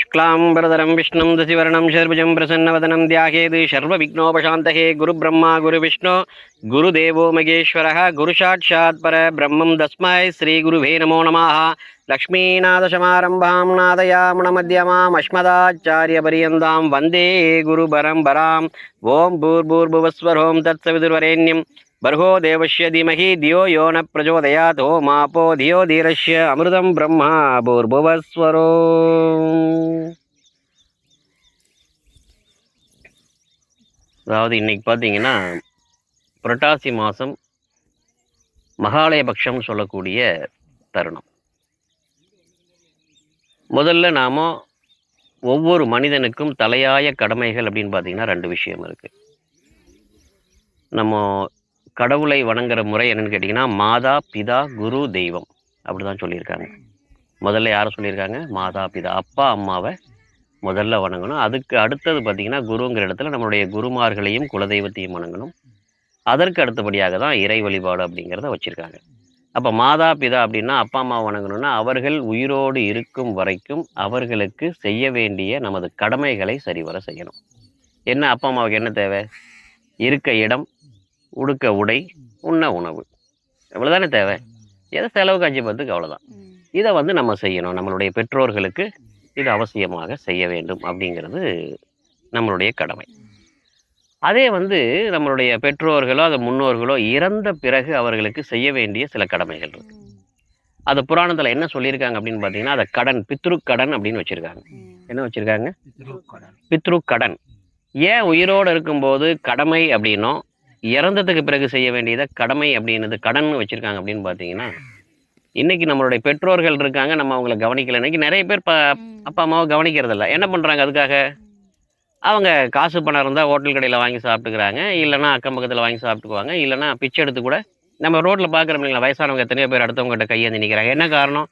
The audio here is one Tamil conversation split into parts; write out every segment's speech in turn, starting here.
शुक्लांबरधरं विष्णुं दधिवर्णं शर्वजं प्रसन्नवदनं ध्यायेत् सर्वविघ्नोपशान्तये गुरुब्रह्मा गुरुविष्णु गुरुदेवो महेश्वरः गुरुसाक्षात् परब्रह्मं तस्मै श्रीगुरुवे नमो नमः। लक्ष्मीनाथसमारम्भां नादयामुनमध्यमाम् अस्मदाचार्यपर्यन्तां वन्दे गुरुपरम्पराम्। ॐ भूर्भुवस्वरों तत्सवितुर्वरेण्यं भर्गो देवस्य धीमहि धियो यो न प्रचोदयात् ओमापो धियो धीरस्य अमृतं ब्रह्मा भूर्भुवस्वरो। அதாவது இன்னைக்கு பார்த்தீங்கன்னா புரட்டாசி மாதம் மகாலயபக்ஷம் சொல்லக்கூடிய தருணம். முதல்ல நாம் ஒவ்வொரு மனிதனுக்கும் தலையாய கடமைகள் அப்படின்னு பார்த்தீங்கன்னா 2 விஷயம் இருக்குது. நம்ம கடவுளை வணங்குற முறை என்னன்னு கேட்டிங்கன்னா மாதா பிதா குரு தெய்வம் அப்படி தான் சொல்லியிருக்காங்க. முதல்ல யாரை சொல்லியிருக்காங்க? மாதா பிதா, அப்பா அம்மாவை முதல்ல வணங்கணும். அதுக்கு அடுத்தது பார்த்திங்கன்னா குருங்கிற இடத்துல நம்மளுடைய குருமார்களையும் குலதெய்வத்தையும் வணங்கணும். அதற்கு அடுத்தபடியாக தான் இறை வழிபாடு அப்படிங்கிறத வச்சுருக்காங்க. அப்போ மாதா பிதா அப்படின்னா அப்பா அம்மாவை வணங்கணும்னா அவர்கள் உயிரோடு இருக்கும் வரைக்கும் அவர்களுக்கு செய்ய வேண்டிய நமது கடமைகளை சரிவர செய்யணும். என்ன அப்பா அம்மாவுக்கு என்ன தேவை? இருக்க இடம், உடுக்க உடை, உண்ண உணவு, இவ்வளோதானே தேவை. எதை செலவுக்கு 5-10க்கு அவ்வளோதான். இதை நம்ம செய்யணும். நம்மளுடைய பெற்றோர்களுக்கு இது அவசியமாக செய்ய வேண்டும் அப்படிங்கிறது நம்மளுடைய கடமை. அதே நம்மளுடைய பெற்றோர்களோ அது முன்னோர்களோ இறந்த பிறகு அவர்களுக்கு செய்ய வேண்டிய சில கடமைகள் இருக்கு. அது புராணத்தில் என்ன சொல்லியிருக்காங்க அப்படின்னு பார்த்தீங்கன்னா அதை கடன், பித்ரு கடன் அப்படின்னு வச்சுருக்காங்க. என்ன வச்சுருக்காங்க? பித்ரு கடன். ஏன் உயிரோடு இருக்கும்போது கடமை அப்படின்னும் இறந்ததுக்கு பிறகு செய்ய வேண்டியதை கடமை அப்படின்றது கடன் வச்சுருக்காங்க அப்படின்னு பார்த்தீங்கன்னா, இன்னைக்கு நம்மளுடைய பெற்றோர்கள் இருக்காங்க, நம்ம அவங்கள கவனிக்கல. இன்னைக்கு நிறைய பேர் அப்பா அம்மாவை கவனிக்கிறது இல்லை. என்ன பண்ணுறாங்க? அதுக்காக அவங்க காசு பணம் இருந்தால் ஹோட்டல் கடையில் வாங்கி சாப்பிட்டுக்கிறாங்க, இல்லைனா அக்கம் பக்கத்தில் வாங்கி சாப்பிட்டுக்குவாங்க, இல்லைனா பிச்சை எடுத்து கூட நம்ம ரோட்டில் பார்க்குறோம் இல்லைங்களா, வயசானவங்க எத்தனையோ பேர் அடுத்தவங்ககிட்ட கையேந்தி நிற்கிறாங்க. என்ன காரணம்?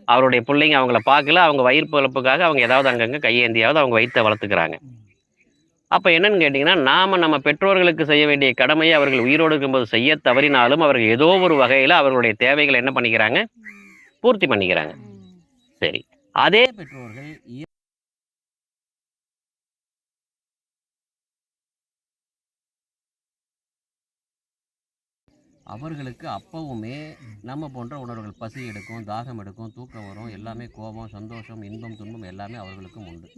அவருடைய பிள்ளைங்க அவங்கள பார்க்கல, அவங்க வயிறு பிழப்புக்காக அவங்க ஏதாவது அங்கங்கே கையேந்தியாவது அவங்க வயிற்றை வளர்த்துக்கிறாங்க. அப்போ என்னன்னு கேட்டிங்கன்னா, நம்ம பெற்றோர்களுக்கு செய்ய வேண்டிய கடமையை அவர்கள் உயிரோடு இருக்கும்போது செய்ய தவறினாலும் அவர்கள் ஏதோ ஒரு வகையில் அவர்களுடைய தேவைகளை என்ன பண்ணிக்கிறாங்க? பூர்த்தி பண்ணிக்கிறாங்க. சரி, அதே பெற்றோர்கள் அவர்களுக்கு அப்பவுமே நம்ம போன்ற உணர்வுகள், பசி எடுக்கும், தாகம் எடுக்கும், தூக்கம் வரும், எல்லாமே கோபம், சந்தோஷம், இன்பம், துன்பம் எல்லாமே அவர்களுக்கும் உண்டு.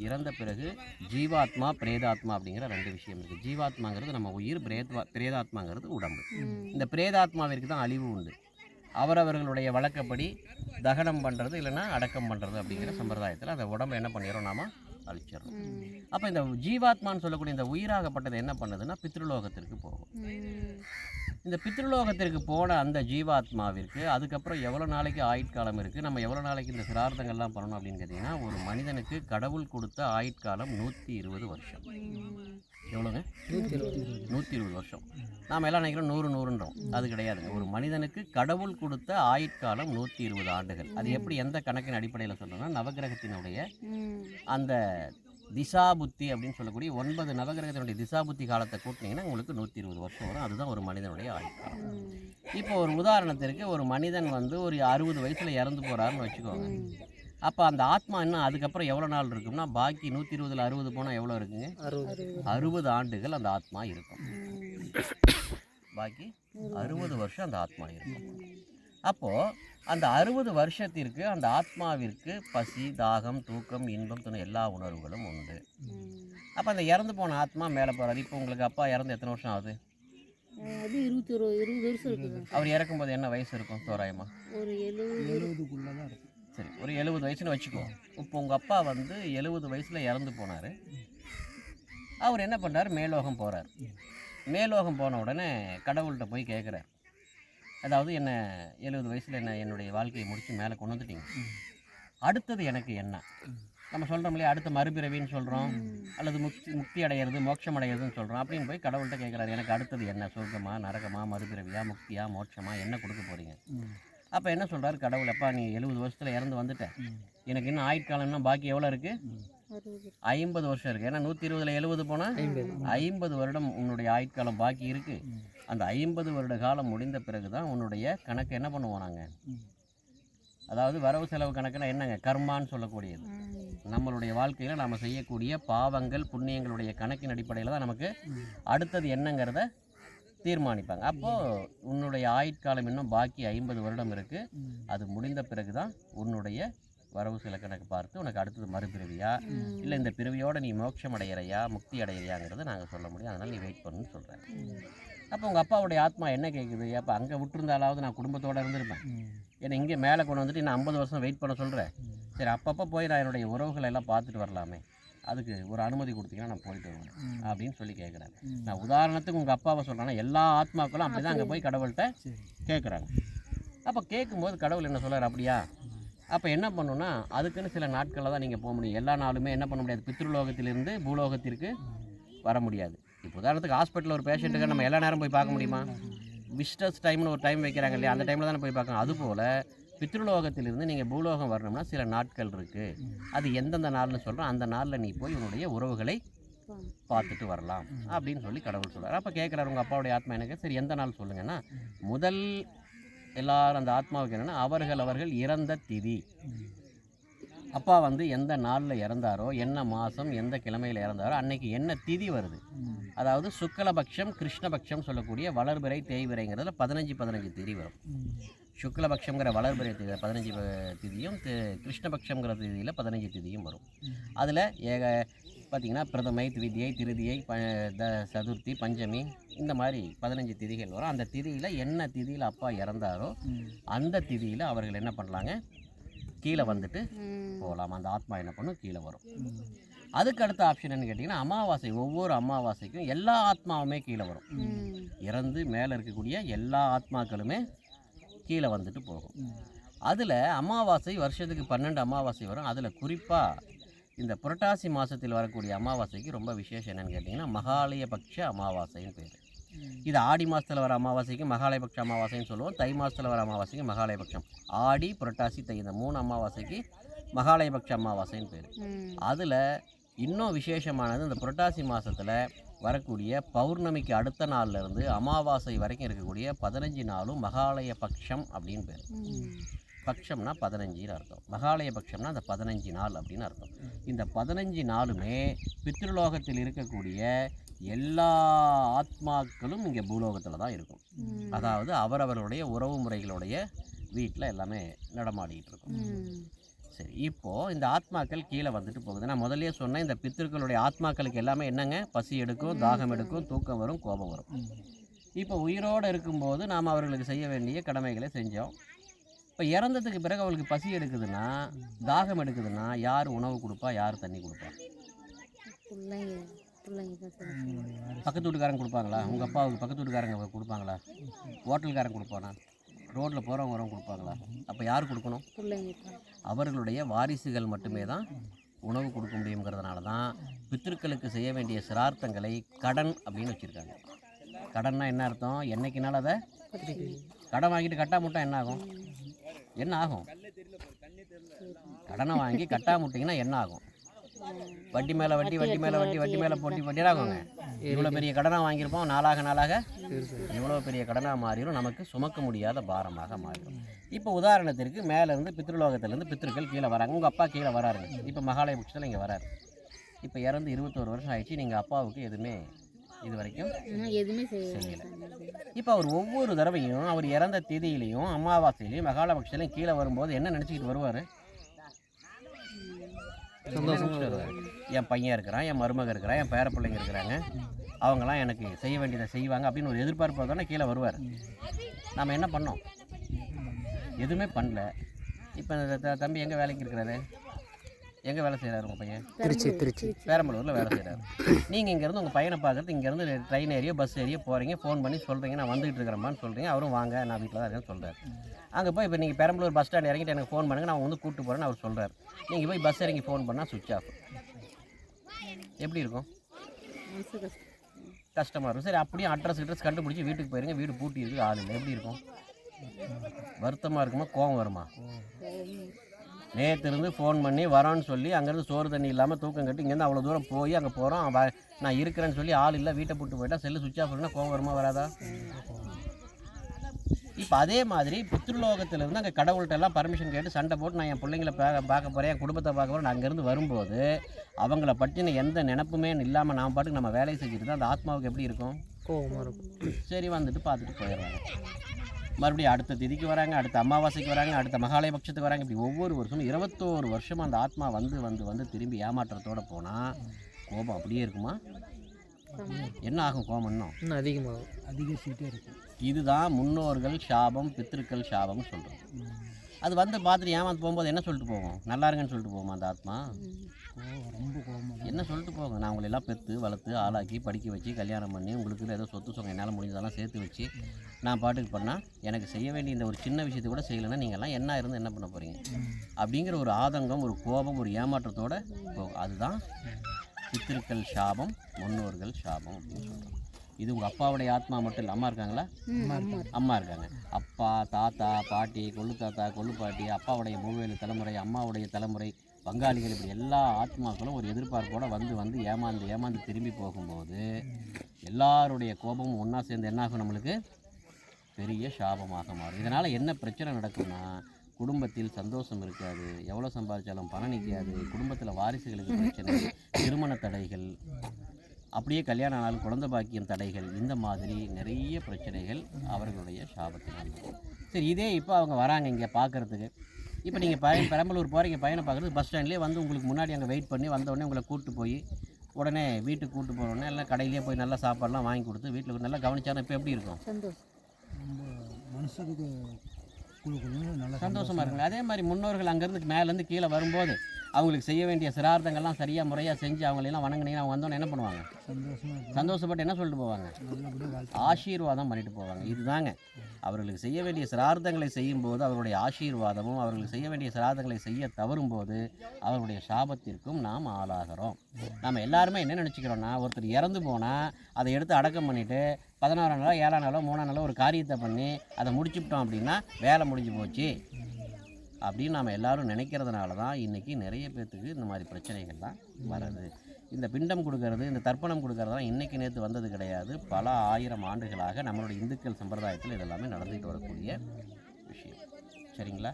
இறந்த பிறகு ஜீவாத்மா பிரேதாத்மா அப்படிங்கிற 2 விஷயம் இருக்குது. ஜீவாத்மாங்கிறது நம்ம உயிர், பிரேதாத்மாங்கிறது உடம்பு. இந்த பிரேதாத்மாவிற்கு தான் அழிவு உண்டு. அவரவர்களுடைய வழக்கப்படி தகனம் பண்ணுறது இல்லைன்னா அடக்கம் பண்ணுறது அப்படிங்கிற சம்பிரதாயத்தில் அந்த உடம்பை என்ன பண்ணிடுறோம்? நாம் அழிச்சிடறோம். அப்போ இந்த ஜீவாத்மான்னு சொல்லக்கூடிய இந்த உயிராகப்பட்டது என்ன பண்ணுதுன்னா பித்ருலோகத்திற்கு போகும். இந்த பித்ருலோகத்திற்கு போன அந்த ஜீவாத்மாவிற்கு அதுக்கப்புறம் எவ்வளோ நாளைக்கு ஆயுட்காலம் இருக்குது, நம்ம எவ்வளோ நாளைக்கு இந்த சிரார்த்தங்கள்லாம் பண்ணணும் அப்படின்னு கேட்டிங்கன்னா, ஒரு மனிதனுக்கு கடவுள் கொடுத்த ஆயுட்காலம் 120 வருஷம். எவ்வளோங்க? 120 வருஷம். நாம் எல்லாம் நினைக்கிறோம் 100-100ன்றோம். அது கிடையாதுங்க. ஒரு மனிதனுக்கு கடவுள் கொடுத்த ஆயுட்காலம் 120 ஆண்டுகள். அது எப்படி, எந்த கணக்கின் அடிப்படையில் சொல்கிறோன்னா, நவகிரகத்தினுடைய அந்த திசாபுத்தி அப்படின்னு சொல்லக்கூடிய 9 நவகிரகத்தினுடைய திசாபுத்தி காலத்தை கூட்டினீங்கன்னா உங்களுக்கு 120 வருஷம் வரும். அதுதான் ஒரு மனிதனுடைய ஆயுட்காலம். இப்போ ஒரு உதாரணத்திற்கு ஒரு மனிதன் ஒரு 60 வயசில் இறந்து போகிறாருன்னு வச்சுக்கோங்க. அப்போ அந்த ஆத்மா இன்னும் அதுக்கப்புறம் எவ்வளோ நாள் இருக்கும்னா, பாக்கி 120ல் 60 போனால் எவ்வளோ இருக்குங்க? 60 ஆண்டுகள் அந்த ஆத்மா இருக்கும். பாக்கி 60 வருஷம் அந்த ஆத்மா இருக்கும். அப்போது அந்த 60 வருஷத்திற்கு அந்த ஆத்மாவிற்கு பசி, தாகம், தூக்கம், இன்பம், துணை எல்லா உணர்வுகளும் உண்டு. அப்போ அந்த இறந்து போன ஆத்மா மேலே போகிறார். இப்போ உங்களுக்கு அப்பா இறந்து எத்தனை வருஷம் ஆகுது? 20 வருஷம் இருக்குது. அவர் இறக்கும்போது என்ன வயசு இருக்கும் தோராயமா? ஒரு 70 தான் இருக்கும். சரி, ஒரு 70 வயசுன்னு வச்சுக்குவோம். இப்போ உங்கள் அப்பா 70 வயசில் இறந்து போனார். அவர் என்ன பண்ணார்? மேலோகம் போகிறார். மேலோகம் போன உடனே கடவுள்கிட்ட போய் கேட்குறார், அதாவது என்ன 70 வயசில் என்னுடைய வாழ்க்கையை முடித்து மேலே கொண்டு வந்துட்டீங்க, அடுத்தது எனக்கு என்ன? நம்ம சொல்கிறோம் இல்லையா, அடுத்த மறுபிறவின்னு சொல்கிறோம், அல்லது முக்தி அடையிறது, மோட்சம் அடையிறதுன்னு சொல்கிறோம். அப்படின்னு போய் கடவுள்கிட்ட கேட்குறாரு, எனக்கு அடுத்தது என்ன? சொர்க்கமா, நரகமா, மறுபிறவியா, முக்தியா, மோட்சமா, என்ன கொடுக்க போகிறீங்க? அப்போ என்ன சொல்கிறாரு கடவுள், அப்பா நீ 70 வருஷத்தில் இறந்து வந்துட்டேன், எனக்கு இன்னும் ஆயுட்காலம்னா பாக்கி எவ்வளோ இருக்குது? 50 வருஷம் இருக்குது. ஏன்னா 120ல் 70 போனால் 50 வருடம் உன்னுடைய ஆயுட்காலம் பாக்கி இருக்குது. அந்த 50 வருட காலம் முடிந்த பிறகு தான் உன்னுடைய கணக்கு என்ன பண்ணுவோம் நாங்கள் அதாவது வரவு செலவு கணக்குனா என்னங்க, கர்மான்னு சொல்லக்கூடியது. நம்மளுடைய வாழ்க்கையில் நாம் செய்யக்கூடிய பாவங்கள் புண்ணியங்களுடைய கணக்கின் அடிப்படையில் தான் நமக்கு அடுத்தது என்னங்கிறத தீர்மானிப்பாங்க. அப்போது உன்னுடைய ஆயுட்காலம் இன்னும் பாக்கி 50 வருடம் இருக்குது. அது முடிந்த பிறகு தான் உன்னுடைய வரவு சில கணக்கு பார்த்து உனக்கு அடுத்தது மறுபிறவியா இல்லை இந்த பிறவியோடு நீ மோட்சம் அடையிறையா முக்தி அடையிறையாங்கிறத நாங்கள் சொல்ல முடியும். அதனால் நீ வெயிட் பண்ணுன்னு சொல்கிறேன். அப்போ உங்கள் அப்பாவுடைய ஆத்மா என்ன கேட்குது, அப்போ அங்கே விட்டுருந்தாலாவது நான் குடும்பத்தோடு இருந்திருப்பேன், ஏன்னா இங்கே மேலே கொண்டு வந்துட்டு நான் 50 வருஷம் வெயிட் பண்ண சொல்கிறேன். சரி அப்பப்போ போய் நான் என்னுடைய உறவுகளை எல்லாம் பார்த்துட்டு வரலாமே, அதுக்கு ஒரு அனுமதி கொடுத்தீங்கன்னா நான் போயிட்டு வருவேன் அப்படின்னு சொல்லி கேட்குறாங்க. நான் உதாரணத்துக்கு உங்கள் அப்பாவை சொல்கிறேன்னா எல்லா ஆத்மாக்களும் அப்படி தான் அங்கே போய் கடவுள்கிட்ட கேட்குறாங்க. அப்போ கேட்கும்போது கடவுள் என்ன சொல்கிறார், அப்படியா அப்போ என்ன பண்ணணும்னா அதுக்குன்னு சில நாட்களில் தான் நீங்கள் போக முடியும். எல்லா நாளுமே என்ன பண்ண முடியாது, பித்ருலோகத்திலிருந்து பூலோகத்திற்கு வர முடியாது. இப்போ உதாரணத்துக்கு ஹாஸ்பிட்டலில் ஒரு பேஷண்ட்டுக்கு நம்ம எல்லா நேரம் போய் பார்க்க முடியுமா? விசிட்டர்ஸ் டைம்னு ஒரு டைம் வைக்கிறாங்க இல்லையா, அந்த டைமில் தானே போய் பார்க்கணும். அதுபோல் பித்ருலோகத்திலிருந்து நீங்கள் பூலோகம் வரணும்னா சில நாட்கள் இருக்குது. அது எந்தெந்த நாள்னு சொல்கிறோம், அந்த நாளில் நீ போய் உன்னுடைய உறவுகளை பார்த்துட்டு வரலாம் அப்படின்னு சொல்லி கடவுள் சொல்கிறார். அப்போ கேட்குறாரு உங்கள் அப்பாவுடைய ஆத்மா எனக்கு, சரி எந்த நாள் சொல்லுங்கன்னா, முதல் எல்லாரும் அந்த ஆத்மாவுக்கு என்னென்னா அவர்கள் இறந்த திதி, அப்பா எந்த நாளில் இறந்தாரோ, என்ன மாதம் எந்த கிழமையில் இறந்தாரோ அன்னைக்கு என்ன திதி வருது, அதாவது சுக்லபக்ஷம் கிருஷ்ணபக்ஷம் சொல்லக்கூடிய வளர்பிறை தேய்பிறைங்கிறதுல 15 திதி வரும். சுக்லபக்ஷங்கிற வளர்பிறை 15 திதியும் கிருஷ்ணபக்ஷங்கிற திதியில் 15 திதியும் வரும். அதில் பார்த்திங்கன்னா பிரதமை திவிதியை திருதியை சதுர்த்தி பஞ்சமி இந்த மாதிரி 15 திதிகள் வரும். அந்த திதியில் என்ன திதியில் அப்பா இறந்தாரோ அந்த திதியில் அவர்கள் என்ன பண்ணலாங்க, கீழே வந்துட்டு போகலாம். அந்த ஆத்மா என்ன பண்ணும், கீழே வரும். அதுக்கு அடுத்த ஆப்ஷன் என்ன கேட்டிங்கன்னா, அமாவாசை, ஒவ்வொரு அமாவாசைக்கும் எல்லா ஆத்மாவுமே கீழே வரும். இறந்து மேலே இருக்கக்கூடிய எல்லா ஆத்மாக்களுமே கீழே வந்துட்டு போகும். அதில் அமாவாசை வருஷத்துக்கு 12 அமாவாசை வரும். அதில் குறிப்பாக இந்த புரட்டாசி மாதத்தில் வரக்கூடிய அமாவாசைக்கு ரொம்ப விசேஷம் என்னென்னு கேட்டிங்கன்னா மகாலயபக்ஷ அமாவாசைன்னு பேர். இது ஆடி மாதத்தில் வர அமாவாசைக்கு மகாலயபக்ஷ அமாவாசைன்னு சொல்லுவோம். தை மாதத்தில் வர அமாவாசைக்கு மகாலயபக்ஷம். ஆடி புரட்டாசி தை இந்த 3 அமாவாசைக்கு மகாலயபக்ஷ அமாவாசைன்னு பேர். அதில் இன்னும் விசேஷமானது இந்த புரட்டாசி மாதத்தில் வரக்கூடிய பௌர்ணமிக்கு அடுத்த நாள்லேருந்து அமாவாசை வரைக்கும் இருக்கக்கூடிய 15 நாளும் மகாலய பக்ஷம் அப்படின்னு பேர். பக்ஷம்னா 15ன்னு அர்த்தம், மகாலய பக்ஷம்னா அந்த 15 நாள் அப்படின்னு அர்த்தம். இந்த 15 நாளுமே பித்ருலோகத்தில் இருக்கக்கூடிய எல்லா ஆத்மாக்களும் இங்கே பூலோகத்தில் தான் இருக்கும். அதாவது அவரவர்களுடைய உறவு முறைகளுடைய வீட்டில் எல்லாமே நடமாடிக்கிட்டு இருக்கும். சரி, இப்போது இந்த ஆத்மாக்கள் கீழே வந்துட்டு போகுது. நான் முதல்ல சொன்னேன், இந்த பித்திருக்களுடைய ஆத்மாக்களுக்கு எல்லாமே என்னங்க, பசி எடுக்கும், தாகம் எடுக்கும், தூக்கம் வரும், கோபம் வரும். இப்போ உயிரோடு இருக்கும்போது நாம் அவர்களுக்கு செய்ய வேண்டிய கடமைகளை செஞ்சோம். இப்போ இறந்ததுக்கு பிறகு அவளுக்கு பசி எடுக்குதுன்னா, தாகம் எடுக்குதுன்னா யார் உணவு கொடுப்பா, யார் தண்ணி கொடுப்பா? பக்கத்து வீட்டுக்காரங்க கொடுப்பாங்களா? உங்கள் அப்பாவுக்கு பக்கத்து வீட்டுக்காரங்க கொடுப்பாங்களா? ஹோட்டல்காரங்க கொடுப்பானா? ரோட்டில் போகிறவங்க வரவங்க கொடுப்பாங்களா? அப்போ யார் கொடுக்கணும்? அவர்களுடைய வாரிசுகள் மட்டுமே தான் உணவு கொடுக்க முடியுங்கிறதுனால தான் பித்திருக்களுக்கு செய்ய வேண்டிய சிரார்த்தங்களை கடன் அப்படின்னு வச்சுருக்காங்க. கடன்னா என்ன அர்த்தம்? என்னைக்குனாலும் அதை கடன் வாங்கிட்டு கட்டாமுட்டா என்ன ஆகும்? என்ன ஆகும்? கடனை வாங்கி கட்டாமுட்டிங்கன்னா என்ன ஆகும்? வட்டி மேலே வட்டி, வட்டி மேலே வட்டி, வட்டி மேலே போட்டி போட்டிடாகுங்க. இவ்வளோ பெரிய கடனாக வாங்கியிருப்போம், நாளாக இவ்வளோ பெரிய கடனாக மாறிடும், நமக்கு சுமக்க முடியாத பாரமாக மாறிடும். இப்போ உதாரணத்திற்கு மேலேருந்து பித்ருலோகத்திலேருந்து பித்திருக்கள் கீழே வராங்க. உங்கள் அப்பா கீழே வராருங்க. இப்போ மகாலய பட்சத்தில் இங்கே வராரு. இப்போ இறந்து 21 வருஷம் ஆயிடுச்சு. நீங்கள் அப்பாவுக்கு எதுவுமே இது வரைக்கும் எதுவுமே செய்யலை. இப்போ அவர் ஒவ்வொரு தடவையும் அவர் இறந்த தேதியிலையும் அமாவாசையிலையும் மகாலபக்ஷலையும் கீழே வரும்போது என்ன நினச்சிக்கிட்டு வருவார்? சந்தோஷமாக வருவார். என் பையன் இருக்கிறான், என் மருமக இருக்கிறான், என் பேர பிள்ளைங்க இருக்கிறாங்க, அவங்களாம் எனக்கு செய்ய வேண்டியதை செய்வாங்க அப்படின்னு ஒரு எதிர்பார்ப்பு தானே கீழே வருவார். நாம் என்ன பண்ணோம்? எதுவுமே பண்ணல. இப்போ இந்த தம்பி எங்கே வேலைக்கு இருக்கிறாரு? எங்கே வேலை செய்கிறாரு உங்கள் பையன்? திருச்சி பேரம்பலூரில் வேலை செய்கிறாரு. நீங்கள் இங்கேருந்து உங்கள் பையனை பார்க்குறது, இங்கேருந்து ட்ரெயின் ஏறியோ பஸ் ஏறியோ போகிறீங்க, ஃபோன் பண்ணி சொல்கிறீங்க நான் வந்துகிட்டு இருக்கிறேம்மான்னு சொல்கிறீங்க. அவரும் வாங்க நான் வீட்டில் தான் இருக்கேன்னு சொல்கிறார். அங்கே போய் இப்போ நீங்கள் பெரம்பலூர் பஸ் ஸ்டாண்ட் இறங்கிட்டு எனக்கு ஃபோன் பண்ணுங்கள், நான் கூப்பிட்டு போகிறேன்னு அவர் சொல்கிறார். நீங்கள் போய் பஸ் இறங்கி ஃபோன் பண்ணால் சுவிட்ச் ஆஃப். எப்படி இருக்கும்? கஷ்டமாக இருக்கும். சரி, அப்படியே அட்ரஸ் கண்டுபிடிச்சி வீட்டுக்கு போயிருங்க, வீடு பூட்டி இருக்குது, ஆள் இல்லை. எப்படி இருக்கும்? வருத்தமாக இருக்குமா, கோவம் வருமா? நேற்றுலேருந்து ஃபோன் பண்ணி வரோன்னு சொல்லி அங்கேருந்து சோறு தண்ணி இல்லாமல் தூக்கம் கட்டி இங்கேருந்து அவ்வளோ தூரம் போய் அங்கே போகிறோம், நான் இருக்கிறேன்னு சொல்லி ஆள் இல்லை, வீட்டை போட்டு போயிட்டா செல்லு சுவிட்ச் ஆஃப் பண்ணால் கோவம் வருமா, வராதா? இப்போ அதே மாதிரி பித்ருலோகத்திலிருந்து அங்கே கடவுள்கிட்ட எல்லாம் பர்மிஷன் கேட்டு சண்டை போட்டு நான் என் பிள்ளைங்களை பார்க்க போகிறேன், என் குடும்பத்தை பார்க்க போகிறேன், அங்கேருந்து வரும்போது அவங்கள பற்றின எந்த நினப்புமே இல்லாமல் நான் பாட்டுக்கு நம்ம வேலையை செஞ்சுட்டு தான் அந்த ஆத்மாவுக்கு எப்படி இருக்கும்? கோவமாக இருக்கும். சரி வந்துட்டு பார்த்துட்டு போயிடுறாங்க. மறுபடியும் அடுத்த திதிக்கு வராங்க, அடுத்த அமாவாசைக்கு வராங்க, அடுத்த மகாலய பட்சத்துக்கு வராங்க. இப்படி ஒவ்வொரு வருஷமும் 21 வருஷம் அந்த ஆத்மா வந்து திரும்பி ஏமாற்றத்தோடு போனால் கோபம் அப்படியே இருக்குமா? என்ன ஆகும் கோபம்? இன்னும் அதிகமாகும், அதிகரிச்சுட்டே இருக்கும். இதுதான் முன்னோர்கள் சாபம், பித்திருக்கள் சாபம்னு சொல்கிறோம். அது வந்து பார்த்துட்டு ஏமாந்து போகும்போது என்ன சொல்லிட்டு போவோம்? நல்லா இருங்கன்னு சொல்லிட்டு போவோமா அந்த ஆத்மா? ரொம்ப கோபமாக என்ன சொல்லிட்டு போங்க? நான் உங்களை எல்லாம் பெற்று வளர்த்து ஆளாக்கி படிக்க வச்சு கல்யாணம் பண்ணி உங்களுக்கு ஏதோ சொத்து சொங்க என்னால் முடிஞ்சதெல்லாம் சேர்த்து வச்சு நான் பாட்டுக்கு பண்ணால் எனக்கு செய்ய வேண்டிய இந்த ஒரு சின்ன விஷயத்தை கூட செய்யலைன்னா நீங்கள்லாம் என்ன இருந்து என்ன பண்ண போகிறீங்க? அப்படிங்கிற ஒரு ஆதங்கம், ஒரு கோபம், ஒரு ஏமாற்றத்தோடு போகும். அதுதான் பித்திருக்கள் சாபம், முன்னோர்கள் சாபம் அப்படின்னு சொல்கிறோம். இது உங்கள் அப்பாவுடைய ஆத்மா மட்டும் இல்லை. அம்மா இருக்காங்களா? அம்மா இருக்காங்க. அப்பா, தாத்தா, பாட்டி, கொள்ளு தாத்தா, கொள்ளு பாட்டி, அப்பாவுடைய 7 தலைமுறை, அம்மாவுடைய தலைமுறை, பங்காளிகள், இப்படி எல்லா ஆத்மாக்களும் ஒரு எதிர்பார்ப்போடு வந்து ஏமாந்து திரும்பி போகும்போது எல்லாருடைய கோபமும் ஒன்றா சேர்ந்து என்னாகும்? நம்மளுக்கு பெரிய சாபமாக மாறும். இதனால் என்ன பிரச்சனை நடக்கும்னா, குடும்பத்தில் சந்தோஷம் இருக்காது, எவ்வளோ சம்பாதிச்சாலும் பணம் நிற்காது, குடும்பத்தில் வாரிசுகளுக்கு பிரச்சனை, திருமண தடைகள், அப்படியே கல்யாண நாள் குழந்தை பாக்கியம் தடைகள், இந்த மாதிரி நிறைய பிரச்சனைகள் அவர்களுடைய சாபத்தினால். சரி, இதே இப்போ அவங்க வராங்க இங்கே பார்க்குறதுக்கு. இப்போ நீங்கள் பெரம்பலூர் போகிறீங்க, பையனை பார்க்குறதுக்கு பஸ் ஸ்டாண்ட்லேயே வந்து உங்களுக்கு முன்னாடி அங்கே வெயிட் பண்ணி வந்தோடனே உங்களை கூப்பிட்டு போய் உடனே வீட்டுக்கு கூப்பிட்டு போனோடனே எல்லாம் கடையிலே போய் நல்லா சாப்பாடுலாம் வாங்கி கொடுத்து வீட்டில் நல்லா கவனிச்சாலும் இப்போ எப்படி இருக்கும்? ரொம்ப மனசுக்கு நல்லா சந்தோஷமாக இருக்குங்க. அதே மாதிரி முன்னோர்கள் அங்கேருந்து மேலேருந்து கீழே வரும்போது அவங்களுக்கு செய்ய வேண்டிய சிரார்த்தங்கள்லாம் சரியாக முறையாக செஞ்சு அவங்களெல்லாம் வணங்கினீங்கன்னா அவங்க வந்தோன்னே என்ன பண்ணுவாங்க? சந்தோஷப்பட்டு என்ன சொல்லிட்டு போவாங்க? ஆசீர்வாதம் பண்ணிட்டு போவாங்க. இதுதாங்க அவர்களுக்கு செய்ய வேண்டிய சிரார்த்தங்களை செய்யும்போது அவருடைய ஆசீர்வாதமும், அவர்களுக்கு செய்ய வேண்டிய சிரார்த்தங்களை செய்ய தவறும்போது அவருடைய சாபத்திற்கும் நாம் ஆளாகிறோம். நம்ம எல்லாருமே என்ன நினச்சிக்கிறோன்னா, ஒருத்தர் இறந்து போனால் அதை எடுத்து அடக்கம் பண்ணிவிட்டு 11ஆம் நாளோ 7ஆம் நாளோ 3ஆம் நாளோ ஒரு காரியத்தை பண்ணி அதை முடிச்சுவிட்டோம் அப்படின்னா வேலை முடிஞ்சு போச்சு அப்படின்னு நாம் எல்லோரும் நினைக்கிறதுனால தான் இன்றைக்கி நிறைய பேர்த்துக்கு இந்த மாதிரி பிரச்சனைகள்லாம் வருது. இந்த பிண்டம் கொடுக்கறது, இந்த தர்ப்பணம் கொடுக்கறதெல்லாம் இன்றைக்கி நேற்று வந்தது கிடையாது. பல 1000 ஆண்டுகளாக நம்மளுடைய இந்துக்கள் சம்பிரதாயத்தில் இதெல்லாமே நடந்துகிட்டு வரக்கூடிய விஷயம். சரிங்களா?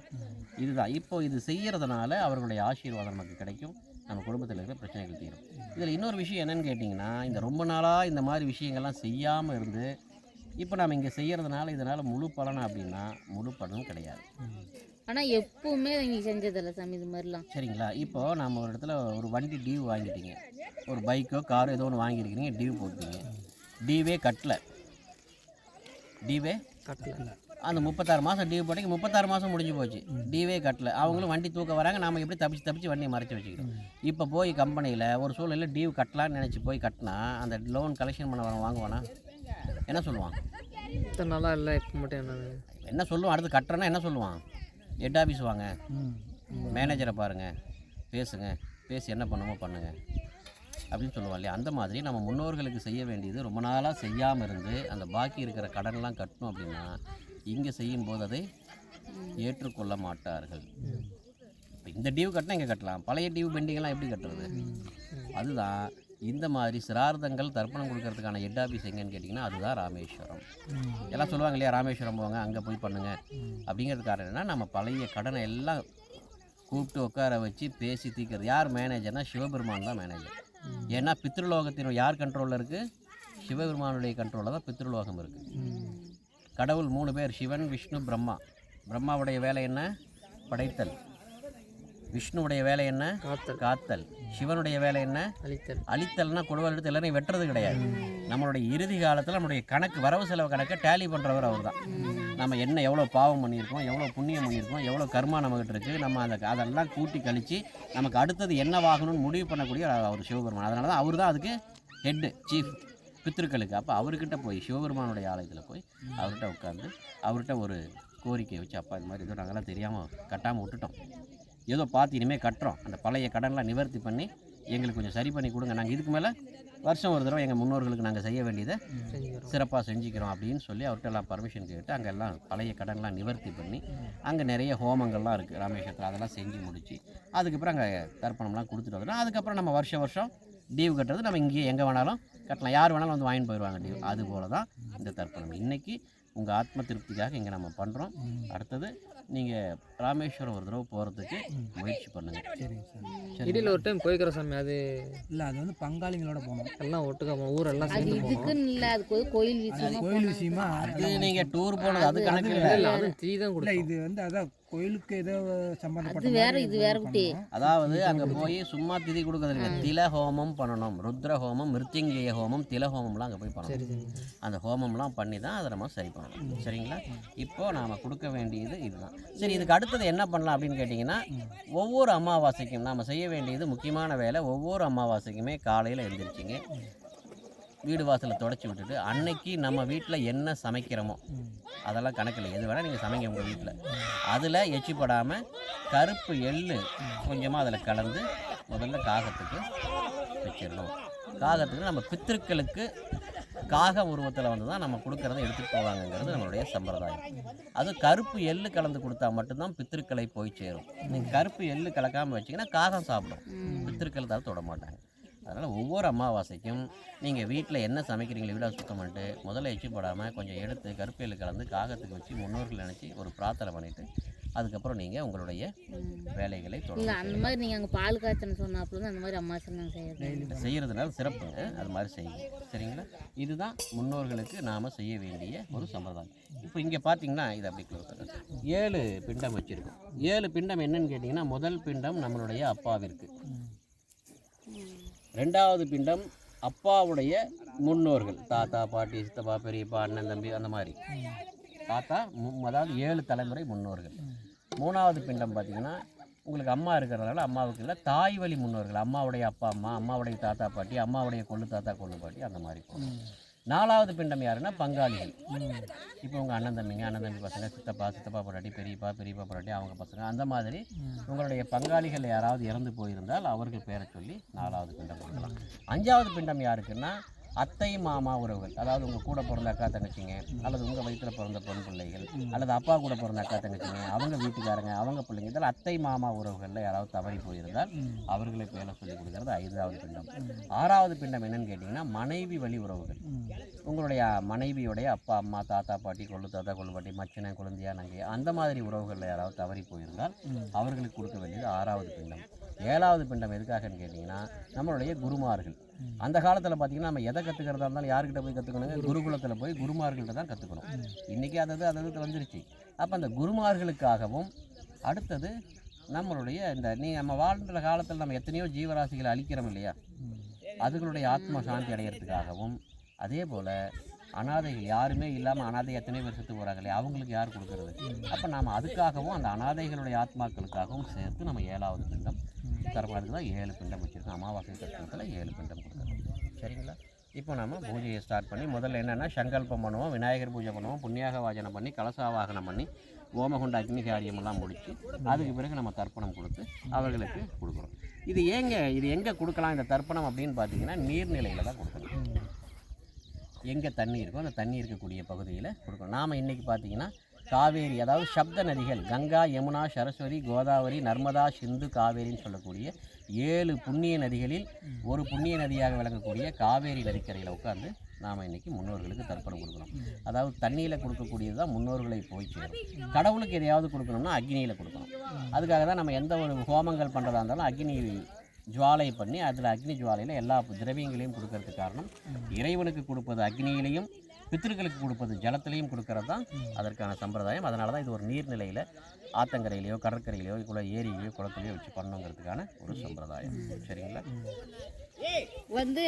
இதுதான் இப்போ இது செய்கிறதுனால அவர்களுடைய ஆசீர்வாதம் நமக்கு கிடைக்கும், நம்ம குடும்பத்தில் இருக்கிற பிரச்சனைகள் தீரும். இதில் இன்னொரு விஷயம் என்னென்னு கேட்டிங்கன்னா, இந்த ரொம்ப நாளாக இந்த மாதிரி விஷயங்கள்லாம் செய்யாமல் இருந்து இப்போ நம்ம இங்கே செய்கிறதுனால இதனால் முழு பலனா அப்படின்னா முழு பலனும் கிடையாது. ஆனால் எப்பவுமே நீங்கள் செஞ்சதில்லை சாமி இது மாதிரிலாம். சரிங்களா? இப்போது நம்ம ஒரு இடத்துல ஒரு வண்டி டியூ வாங்கிட்டீங்க, ஒரு பைக்கோ காரோ ஏதோ ஒன்று வாங்கியிருக்கிறீங்க, டியூ போட்டீங்க, டியூவே கட்டலை, அந்த 36 மாதம் டியூ போட்டீங்க, 36 மாதம் முடிஞ்சு போச்சு, டியூவே கட்டலை, அவங்களும் வண்டி தூக்க வராங்க, நாம் எப்படி தப்பிச்சு வண்டியை மறைச்சி வச்சுக்கிறோம். இப்போ போய் கம்பெனியில் ஒரு சூழ்நிலையில் டியூ கட்டலான்னு நினச்சி போய் கட்டினா அந்த லோன் கலெக்ஷன் பண்ண வாங்குவானா? என்ன சொல்லுவான்? நல்லா இல்லை இப்போ மட்டும் என்ன சொல்லுவான்? அடுத்து கட்டுறேன்னா என்ன சொல்லுவான்? ஹெட் ஆஃபீஸ் வாங்க, மேனேஜரை பாருங்கள், பேசுங்க, பேசி என்ன பண்ணுமோ பண்ணுங்கள் அப்படின்னு சொல்லுவான் இல்லையா? அந்த மாதிரி நம்ம முன்னோர்களுக்கு செய்ய வேண்டியது ரொம்ப நாளாக செய்யாமல் இருந்து அந்த பாக்கி இருக்கிற கடன்லாம் கட்டணும் அப்படின்னா இங்கே செய்யும்போது அதை ஏற்றுக்கொள்ள மாட்டார்கள். இப்போ இந்த டியூ கட்டினா இங்கே கட்டலாம், பழைய டியூ பெண்டிங்கெல்லாம் எப்படி கட்டுறது? அதுதான் இந்த மாதிரி சிரார்த்தங்கள் தர்ப்பணம் கொடுக்கறதுக்கான ஹெட் ஆஃபீஸ் எங்கன்னு கேட்டிங்கன்னா அதுதான் ராமேஸ்வரம். எல்லாம் சொல்லுவாங்க இல்லையா, ராமேஸ்வரம் போங்க, அங்கே போய் பண்ணுங்கள். அப்படிங்கிறது காரணம் என்னென்னா, நம்ம பழைய கடனை எல்லாம் கூப்பிட்டு உட்கார வச்சு பேசி தீர்க்கிறது. யார் மேனேஜர்னால் சிவபெருமான் தான் மேனேஜர். ஏன்னா பித்ருலோகத்தின் யார் கண்ட்ரோலில் இருக்குது? சிவபெருமானுடைய கண்ட்ரோலில் தான் பித்ருலோகம் இருக்குது. கடவுள் 3 பேர், சிவன், விஷ்ணு, பிரம்மா. பிரம்மாவுடைய வேலை என்ன? படைத்தல். விஷ்ணுவுடைய வேலை என்ன? காத்தல். சிவனுடைய வேலை என்ன? அழித்தல்னா கொடுவாள் எடுத்து எல்லாரையும் வெட்டுறது கிடையாது. நம்மளுடைய இறுதி காலத்தில் நம்மளுடைய கணக்கு, வரவு செலவு கணக்கை டேலி பண்ணுறவர் அவர் தான். நம்ம என்ன எவ்வளோ பாவம் பண்ணியிருக்கோம், எவ்வளோ புண்ணியம் பண்ணியிருக்கோம், எவ்வளோ கர்மா நம்மகிட்ட இருக்குது, நம்ம அதெல்லாம் கூட்டி கழித்து நமக்கு அடுத்தது என்னவாகணும்னு முடிவு பண்ணக்கூடிய அவர் சிவபெருமான். அதனால தான் அவர் தான் அதுக்கு ஹெட்டு, சீஃப் பித்திருக்களுக்கு. அப்போ அவர்கிட்ட போய் சிவபெருமானுடைய ஆலயத்தில் போய் அவர்கிட்ட உட்காந்து அவர்கிட்ட ஒரு கோரிக்கை வச்சு, அப்பா இது மாதிரி ஏதோ நாங்கள்லாம் தெரியாமல் கட்டாமல் விட்டுட்டோம், ஏதோ பார்த்து இனிமேல் கட்டுறோம், அந்த பழைய கடன்லாம் நிவர்த்தி பண்ணி எங்களுக்கு கொஞ்சம் சரி பண்ணி கொடுங்க, நாங்கள் இதுக்கு மேலே வருஷம் ஒரு தடவை எங்கள் முன்னோர்களுக்கு நாங்கள் செய்ய வேண்டியதை சிறப்பாக செஞ்சுக்கிறோம் அப்படின்னு சொல்லி அவர்கிட்ட எல்லாம் பர்மிஷன் கேட்டு அங்கெல்லாம் பழைய கடன்லாம் நிவர்த்தி பண்ணி அங்கே நிறைய ஹோமங்கள்லாம் இருக்குது ராமேஸ்வரத்தில், அதெல்லாம் செஞ்சு முடித்து அதுக்கப்புறம் அங்கே தர்ப்பணம்லாம் கொடுத்துட்டு வந்துடும். அதுக்கப்புறம் நம்ம வருஷம் டியூ கட்டுறது நம்ம இங்கேயே எங்கே வேணாலும் கட்டலாம், யார் வேணாலும் வந்து வாங்கிட்டு போயிடுவாங்க டியூ. அதுபோல் தான் இந்த தர்ப்பணம். இன்றைக்கி உங்கள் ஆத்ம திருப்திக்காக இங்கே நம்ம பண்ணுறோம். அடுத்தது நீங்கள் ராமேஸ்வரம் ஒரு தடவை போகிறதுக்கு முயற்சி பண்ணுங்கள். சரிங்க சாமி. சரி, இடையில ஒரு டைம் போய்க்கிறோம் சாமி. அது இல்லை அது வந்து பங்காளிங்களோட போனோம். எல்லாம் ஒட்டுக்கா ஊரெல்லாம் அது சேர்ந்து போனோம். இதுக்குன்னு இல்லை, அது கோயில் அது விஷயமா கோயில் விஷயமா அது நீங்கள் டூர் போனது அது கணக்கு இல்லை இல்லை. இல்லை அது டீ தான் இல்லை, கொடுத்தோம். இது வந்து அதான் கோயிலுக்கு ஏதோ சம்பந்தப்பட்ட அது வேற, மாதிரி இது வேற குட்டி. பண்ணோம். அதாவது அங்கே போய் சும்மா திதி கொடுக்குறதுங்க, தில ஹோமம் பண்ணணும். ருத்ர ஹோமம், மிருத்யுஞ்சய ஹோமம், தில ஹோமம்லாம் அங்கே போய் சரி பண்ணணும். சரி. அந்த ஹோமம்லாம் பண்ணி தான் அதை நம்ம சரி பண்ணணும். சரிங்களா? இப்போ நாம் கொடுக்க வேண்டியது இதுதான். சரி, இதுக்கு அடுத்தது என்ன பண்ணலாம் அப்படின்னு கேட்டிங்கன்னா, ஒவ்வொரு அமாவாசைக்கும் நாம் செய்ய வேண்டியது முக்கியமான வேலை. ஒவ்வொரு அமாவாசைக்குமே காலையில் எழுந்திரிச்சிங்க, வீடு வாசலை தொடச்சி விட்டுட்டு அன்னைக்கு நம்ம வீட்டில் என்ன சமைக்கிறோமோ அதெல்லாம் கணக்கில் எது வேணால் நீங்கள் சமைங்க உங்கள் வீட்டில். அதில் எச்சிப்படாமல் கருப்பு எள்ளு கொஞ்சமாக அதில் கலந்து முதல்ல காகத்துக்கு வச்சிடணும். காகத்துக்கு நம்ம பித்திருக்களுக்கு காக உருவத்தில் வந்து தான் நம்ம கொடுக்கறத எடுத்துகிட்டு போவாங்கங்கிறது நம்மளுடைய சம்பிரதாயம். அது கருப்பு எள்ளு கலந்து கொடுத்தா மட்டும்தான் பித்திருக்களை போய் சேரும். நீங்கள் கருப்பு எள்ளு கலக்காமல் வச்சிங்கன்னா காகம் சாப்பிடும், பித்திருக்கள் தான் தொட மாட்டாங்க. அதனால் ஒவ்வொரு அமாவாசைக்கும் நீங்கள் வீட்டில் என்ன சமைக்கிறீங்களோ வீடாக சுத்தம் பண்ணிட்டு முதல்ல எச்சிப்படாமல் கொஞ்சம் எடுத்து கருப்பு எள்ளு கலந்து காகத்துக்கு வச்சு முன்னோர்கள் நினச்சி ஒரு பிரார்த்தனை பண்ணிவிட்டு அதுக்கப்புறம் நீங்கள் உங்களுடைய வேலைகளை இல்லை தொடர்ந்து அந்த மாதிரி நீங்கள் அங்கே பால் காய்ச்சல் சொன்னாப்புல தான் அந்த மாதிரி அம்மாசன் நாங்கள் செய்யறது. செய்கிறதுனால சிறப்புங்க. அது மாதிரி செய்யுங்க. சரிங்களா? இதுதான் முன்னோர்களுக்கு நாம் செய்ய வேண்டிய ஒரு சம்பிரதாயம். இப்போ இங்கே பார்த்தீங்கன்னா இது அப்படி க்ளோஸ் 7 பிண்டம் வச்சுருக்கோம். 7 பிண்டம் என்னன்னு கேட்டிங்கன்னா, முதல் பிண்டம் நம்மளுடைய அப்பாவிற்கு, ரெண்டாவது பிண்டம் அப்பாவுடைய முன்னோர்கள், தாத்தா பாட்டி சித்தப்பா பெரியப்பா அண்ணன் தம்பி அந்த மாதிரி தாத்தா அதாவது 7 தலைமுறை முன்னோர்கள். மூணாவது பிண்டம் பார்த்திங்கன்னா உங்களுக்கு அம்மா இருக்கிறதுனால அம்மாவுக்கு இல்லை, தாய் வழி முன்னோர்கள், அம்மாவுடைய அப்பா அம்மா, அம்மாவுடைய தாத்தா பாட்டி, அம்மாவுடைய கொள்ளு தாத்தா கொள்ளு பாட்டி அந்த மாதிரி போகும். 4வது பிண்டம் யாருன்னா பங்காளிகள். இப்போ உங்கள் அண்ணன் தம்பி பசங்க, சித்தப்பா பொண்டாட்டி, பெரியப்பா பொண்டாட்டி அவங்க பசங்க, அந்த மாதிரி உங்களுடைய பங்காளிகள் யாராவது இறந்து போயிருந்தால் அவர்கள் பேரை சொல்லி 4வது பிண்டம் கொடுக்கலாம். 5வது பிண்டம் யாருக்குன்னா அத்தை மாமா உறவுகள், அதாவது உங்கள் கூட பிறந்த அக்கா தங்கச்சிங்க, அல்லது உங்கள் வயிற்றில் பிறந்த பெண் பிள்ளைகள், அல்லது அப்பா கூட பிறந்த அக்கா தங்கச்சிங்க, அவங்க வீட்டுக்காரங்க, அவங்க பிள்ளைங்க, இதெல்லாம் அத்தை மாமா உறவுகளில் யாராவது தவறி போயிருந்தால் அவர்களை பேரை சொல்லி கொடுக்கறது 5வது பிண்டம். 6வது பிண்டம் என்னன்னு கேட்டிங்கன்னா மனைவி வழி உறவுகள். உங்களுடைய மனைவியுடைய அப்பா அம்மா தாத்தா பாட்டி கொள்ளு தாத்தா கொள்ளு பாட்டி மச்சினை குழந்தையா நங்கையா அந்த மாதிரி உறவுகளில் யாராவது தவறி போயிருந்தால் அவர்களுக்கு கொடுக்க வேண்டியது 6வது பிண்டம். 7வது பிண்டம் எதுக்காகன்னு கேட்டிங்கன்னா நம்மளுடைய குருமார்கள். அந்த காலத்தில் பார்த்திங்கன்னா நம்ம எதை கற்றுக்கிறதா இருந்தாலும் யார்கிட்ட போய் கற்றுக்கணுங்க, குருகுலத்தில் போய் குருமார்கள்ட்ட தான் கற்றுக்கணும். இன்றைக்கி அது வந்துருச்சு. அப்போ அந்த குருமார்களுக்காகவும் அடுத்தது நம்மளுடைய இந்த நம்ம வாழ்கிற காலத்தில் நம்ம எத்தனையோ ஜீவராசிகளை அழிக்கிறோம் இல்லையா, அதுகளுடைய ஆத்ம சாந்தி அடையிறதுக்காகவும், அதே போல் அனாதைகள் யாருமே இல்லாமல் அனாதை எத்தனை பேர் செத்து போகிறாங்க இல்லையா, அவங்களுக்கு யார் கொடுக்கறது? அப்போ நாம் அதுக்காகவும் அந்த அனாதைகளுடைய ஆத்மாக்களுக்காகவும் சேர்த்து நம்ம 7வது பிண்டம் தரமாதிரி தான் 7 பிண்டம் வச்சுருக்கோம். அமாவாசை தத்துவத்தில் 7 பிண்டம் கொடுக்குறோம். சரிங்களா? இப்போ நம்ம பூஜையை ஸ்டார்ட் பண்ணி முதல்ல என்னென்னா சங்கல்பம் பண்ணுவோம், விநாயகர் பூஜை பண்ணுவோம், புண்ணியாக வாஜனம் பண்ணி கலசாவாகனம் பண்ணி ஓமகுண்ட அக்னி காரியமெல்லாம் முடித்து அதுக்கு பிறகு நம்ம தர்ப்பணம் கொடுத்து அவர்களுக்கு கொடுக்குறோம். இது எங்கே கொடுக்கலாம் இந்த தர்ப்பணம் அப்படின்னு பார்த்தீங்கன்னா நீர்நிலையில் தான் கொடுக்கணும். எங்கே தண்ணி இருக்கோ அந்த தண்ணி இருக்கக்கூடிய பகுதியில் கொடுக்கணும். நாம் இன்றைக்கி பார்த்திங்கன்னா காவேரி, அதாவது சப்த நதிகள் கங்கா யமுனா சரஸ்வதி கோதாவரி நர்மதா சிந்து காவேரின்னு சொல்லக்கூடிய 7 புண்ணிய நதிகளில் ஒரு புண்ணிய நதியாக விளங்கக்கூடிய காவேரி நதிக்கரையில் உட்காந்து நாம் இன்றைக்கி முன்னோர்களுக்கு தர்ப்பணம் கொடுக்குறோம். அதாவது தண்ணியில் கொடுக்கக்கூடியது தான் முன்னோர்களை போய் சேரும். கடவுளுக்கு எதையாவது கொடுக்கணும்னா அக்னியில் கொடுக்கணும். அதுக்காக தான் நம்ம எந்த ஒரு ஹோமங்கள் பண்ணுறதா இருந்தாலும் அக்னி ஜுவாலை பண்ணி அதில் அக்னி ஜுவாலையில் எல்லா திரவியங்களையும் கொடுக்கறதுக்கு காரணம் இறைவனுக்கு கொடுப்பது அக்னியிலையும் பித்திருக்களுக்கு கொடுப்பது ஜலத்திலையும் கொடுக்கறது தான் அதற்கான சம்பிரதாயம். அதனால தான் இது ஒரு நீர்நிலையில் ஆத்தங்கரையிலையோ கடற்கரையிலையோ ஏரியிலையோ குளத்துலையோ வச்சு பண்ணணுங்கிறதுக்கான ஒரு சம்பிரதாயம். சரிங்களா? வந்து